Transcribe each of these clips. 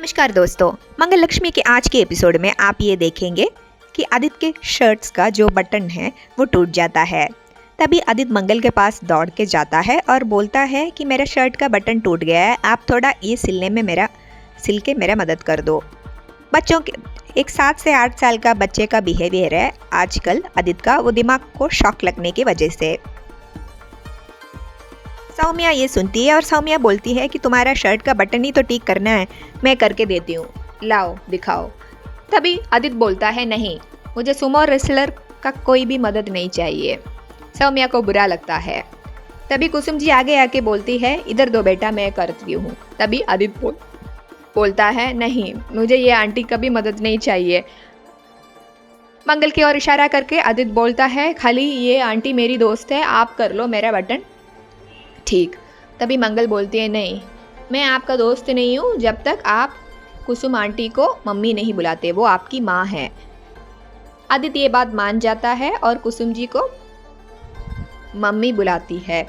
नमस्कार दोस्तों, मंगल लक्ष्मी के आज के एपिसोड में आप ये देखेंगे कि आदित्य के शर्ट्स का जो बटन है वो टूट जाता है। तभी आदित्य मंगल के पास दौड़ के जाता है और बोलता है कि मेरा शर्ट का बटन टूट गया है, आप थोड़ा ये सिल के मेरा मदद कर दो। बच्चों के एक 7 से 8 साल का बच्चे का बिहेवियर है आजकल आदित्य का, वो दिमाग को शॉक लगने की वजह से। सौम्या ये सुनती है और सौम्या बोलती है कि तुम्हारा शर्ट का बटन ही तो ठीक करना है, मैं करके देती हूँ, लाओ दिखाओ। तभी आदित्य बोलता है नहीं, मुझे सुमो रेसलर का कोई भी मदद नहीं चाहिए। सौम्या को बुरा लगता है। तभी कुसुम जी आगे आके बोलती है इधर दो बेटा, मैं करती हूँ। तभी आदित्य बोलता है नहीं, मुझे ये आंटी का भी मदद नहीं चाहिए। मंगल की ओर इशारा करके आदित्य बोलता है खाली ये आंटी मेरी दोस्त है, आप कर लो मेरा बटन ठीक। तभी मंगल बोलती है नहीं, मैं आपका दोस्त नहीं हूँ जब तक आप कुसुम आंटी को मम्मी नहीं बुलाते, वो आपकी माँ है। आदित्य ये बात मान जाता है और कुसुम जी को मम्मी बुलाती है।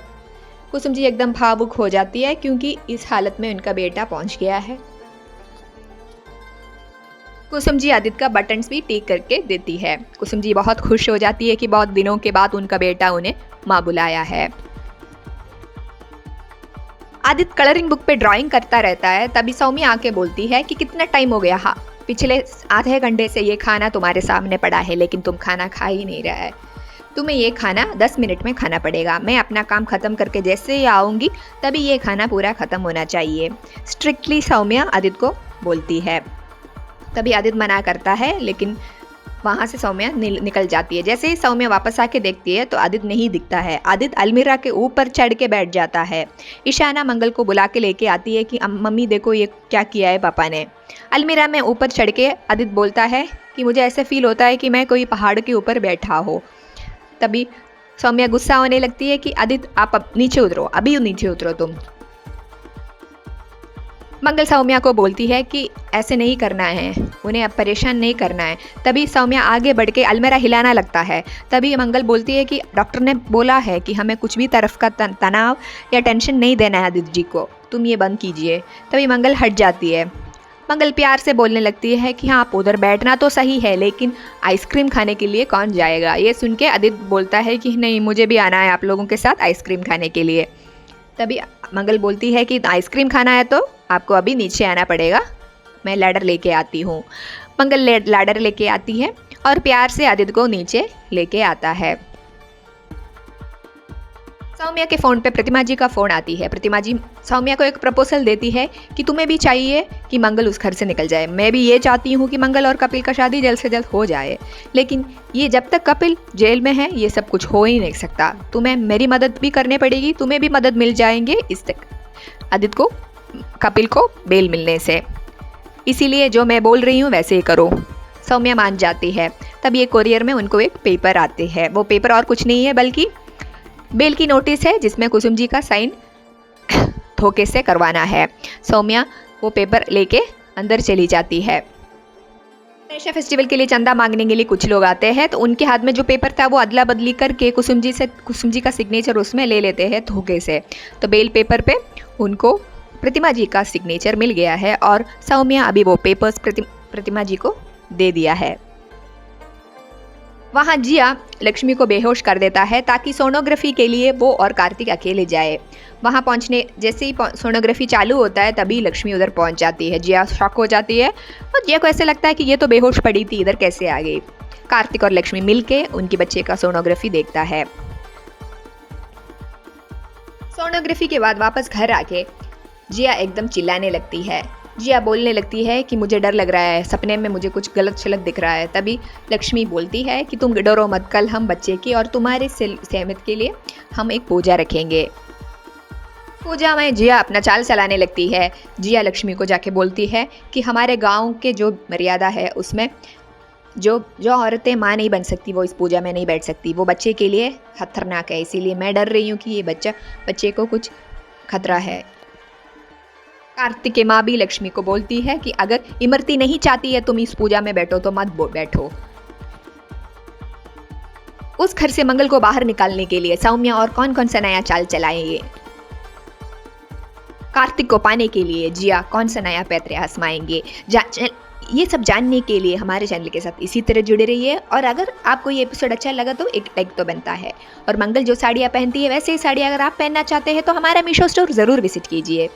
कुसुम जी एकदम भावुक हो जाती है क्योंकि इस हालत में उनका बेटा पहुँच गया है। कुसुम जी आदित्य का बटन्स भी ठीक करके देती है। कुसुम जी बहुत खुश हो जाती है कि बहुत दिनों के बाद उनका बेटा उन्हें माँ बुलाया है। आदित्य कलरिंग बुक पे ड्राइंग करता रहता है। तभी सौम्या आके बोलती है कि कितना टाइम हो गया, हाँ पिछले आधे घंटे से ये खाना तुम्हारे सामने पड़ा है लेकिन तुम खाना खा ही नहीं रहा है, तुम्हें ये खाना 10 मिनट में खाना पड़ेगा। मैं अपना काम ख़त्म करके जैसे ही आऊँगी तभी ये खाना पूरा ख़त्म होना चाहिए, स्ट्रिक्टली सौम्या आदित्य को बोलती है। तभी आदित्य मना करता है लेकिन वहाँ से सौम्या निकल जाती है। जैसे ही सौम्या वापस आके देखती है तो आदित्य नहीं दिखता है। आदित्य अलमीरा के ऊपर चढ़ के बैठ जाता है। ईशाना मंगल को बुला के लेके आती है कि मम्मी देखो ये क्या किया है पापा ने। अलमीरा में ऊपर चढ़ के आदित्य बोलता है कि मुझे ऐसे फील होता है कि मैं कोई पहाड़ के ऊपर बैठा हो। तभी सौम्या गुस्सा होने लगती है कि आदित्य आप अब नीचे उतरो, अभी नीचे उतरो तुम। मंगल सौम्या को बोलती है कि ऐसे नहीं करना है, उन्हें अब परेशान नहीं करना है। तभी सौम्या आगे बढ़ के अलमीरा हिलाना लगता है। तभी मंगल बोलती है कि डॉक्टर ने बोला है कि हमें कुछ भी तरफ का तनाव या टेंशन नहीं देना है आदित्य जी को, तुम ये बंद कीजिए। तभी मंगल हट जाती है। मंगल प्यार से बोलने लगती है कि हाँ आप उधर बैठना तो सही है लेकिन आइसक्रीम खाने के लिए कौन जाएगा। ये सुन के आदित्य बोलता है कि नहीं, मुझे भी आना है आप लोगों के साथ आइसक्रीम खाने के लिए। तभी मंगल बोलती है कि आइसक्रीम खाना है तो आपको अभी नीचे आना पड़ेगा, मैं लैडर लेके आती हूँ। मंगल लैडर लेके आती है और प्यार से आदित्य को नीचे लेके आता है। सौम्या के फ़ोन पे प्रतिमा जी का फ़ोन आती है। प्रतिमा जी सौम्या को एक प्रपोजल देती है कि तुम्हें भी चाहिए कि मंगल उस घर से निकल जाए, मैं भी ये चाहती हूँ कि मंगल और कपिल का शादी जल्द से जल्द हो जाए, लेकिन ये जब तक कपिल जेल में है ये सब कुछ हो ही नहीं सकता, तुम्हें मेरी मदद भी करनी पड़ेगी, तुम्हें भी मदद मिल जाएंगे इस तक आदित्य को कपिल को बेल मिलने से, इसीलिए जो मैं बोल रही हूँ वैसे ही करो। सौम्या मान जाती है। तब ये कोरियर में उनको एक पेपर आते हैं। वो पेपर और कुछ नहीं है बल्कि बेल की नोटिस है जिसमें कुसुम जी का साइन धोखे से करवाना है। सौम्या वो पेपर लेके अंदर चली जाती है। गणेश फेस्टिवल के लिए चंदा मांगने के लिए कुछ लोग आते हैं तो उनके हाथ में जो पेपर था वो अदला बदली करके कुसुम जी का सिग्नेचर उसमें ले लेते हैं धोखे से। तो बेल पेपर पे उनको प्रतिमा जी का सिग्नेचर मिल गया है और सौम्या अभी वो पेपर्स प्रतिमा जी को दे दिया है। वहाँ जिया लक्ष्मी को बेहोश कर देता है ताकि सोनोग्राफी के लिए वो और कार्तिक अकेले जाए। वहाँ पहुँचने जैसे ही सोनोग्राफी चालू होता है तभी लक्ष्मी उधर पहुँच जाती है। जिया शॉक हो जाती है और जिया को ऐसे लगता है कि ये तो बेहोश पड़ी थी, इधर कैसे आ गई। कार्तिक और लक्ष्मी मिलके उनकी बच्चे का सोनोग्राफी देखता है। सोनोग्राफी के बाद वापस घर आके जिया एकदम चिल्लाने लगती है। जिया बोलने लगती है कि मुझे डर लग रहा है, सपने में मुझे कुछ गलत शलत दिख रहा है। तभी लक्ष्मी बोलती है कि तुम डरो मत, कल हम बच्चे की और तुम्हारे सेहत के लिए हम एक पूजा रखेंगे। पूजा में जिया अपना चाल चलाने लगती है। जिया लक्ष्मी को जाके बोलती है कि हमारे गांव के जो मर्यादा है उसमें जो औरतें माँ नहीं बन सकती वो इस पूजा में नहीं बैठ सकती, वो बच्चे के लिए खतरनाक है, इसीलिए मैं डर रही हूँ कि ये बच्चे को कुछ खतरा है। कार्तिक की माँ भी लक्ष्मी को बोलती है कि अगर इमरती नहीं चाहती है तुम इस पूजा में बैठो तो मत बैठो। उस घर से मंगल को बाहर निकालने के लिए सौम्या और कौन कौन सा नया चाल चलाएंगे कार्तिक को पाने के लिए जिया कौन सा नया पैतरे आजमाएंगे, ये सब जानने के लिए हमारे चैनल के साथ इसी तरह जुड़े रहिए। और अगर आपको ये एपिसोड अच्छा लगा तो एक लाइक तो बनता है। और मंगल जो साड़ियाँ पहनती है वैसे ही साड़ियाँ अगर आप पहनना चाहते हैं तो हमारा मीशो स्टोर ज़रूर विजिट कीजिए।